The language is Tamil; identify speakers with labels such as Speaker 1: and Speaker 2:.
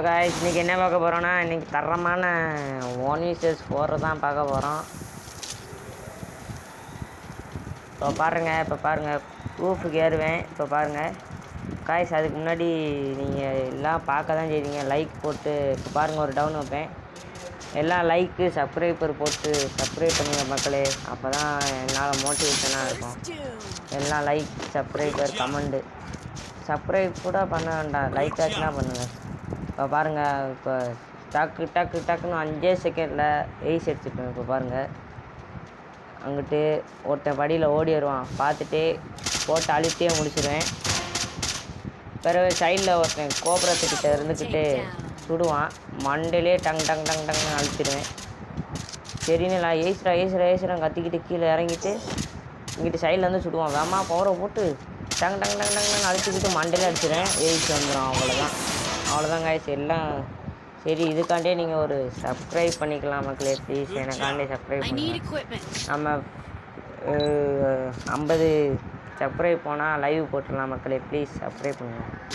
Speaker 1: காய்ஸ் இன்றைக்கி என்ன பார்க்க போகிறோன்னா இன்றைக்கி தரமான 1vs4 தான் பார்க்க போகிறோம். இப்போ பாருங்கள் ப்ரூஃபுக்கு ஏறுவேன். இப்போ பாருங்கள் காய்ஸ், அதுக்கு முன்னாடி நீங்கள் எல்லாம் பார்க்க தான் செய்வீங்க. லைக் போட்டு இப்போ பாருங்கள் ஒரு டவுன் வைப்பேன். எல்லாம் லைக்கு சப்ஸ்கிரைபர் போட்டு சப்ஸ்கிரைப் பண்ணுங்க மக்களே. அப்போ தான் என்னால் மோட்டிவேஷனாக இருக்கும். எல்லாம் லைக் சப்ஸ்கிரைபர் கமெண்டு சப்ஸ்கிரைப் கூட பண்ண வேண்டாம், லைக் ஆச்சுன்னா பண்ணுங்கள். இப்போ பாருங்கள், இப்போ டக்குன்னு 5 செகண்டில் எய்ஸ் அடிச்சுப்பேன். இப்போ பாருங்கள், அங்கிட்டு ஒருத்தன் படியில் ஓடி வருவான், பார்த்துட்டு போட்டு அழுத்தியே முடிச்சிடுவேன். பிறகு சைடில் ஒருத்தன் கோபுரத்துக்கிட்ட இருந்துக்கிட்டு சுடுவான், மண்டையிலே டங்னு அழுத்திடுவேன். சரின்னு நான் ஏசுறேன் கத்திக்கிட்டு கீழே இறங்கிட்டு இங்கிட்டு சைடில் வந்து சுடுவான். வேமா பவரை போட்டு டங்னு அழுத்திக்கிட்டு மண்டையிலே அடிச்சிடுவேன். எய்ஸ் வந்துடும். அவ்வளோதான் காய்ஸ் எல்லாம். சரி, இதுக்காண்டே நீங்கள் ஒரு சப்ஸ்கிரைப் பண்ணிக்கலாம் மக்களே, ப்ளீஸ் எனக்காண்டே சப்ஸ்கிரைப் பண்ணுங்கள். நம்ம 50 சப்ஸ்கிரைப் போனால் லைவ் போட்டுடலாம் மக்களே, ப்ளீஸ் சப்ஸ்கிரைப் பண்ணுங்கள்.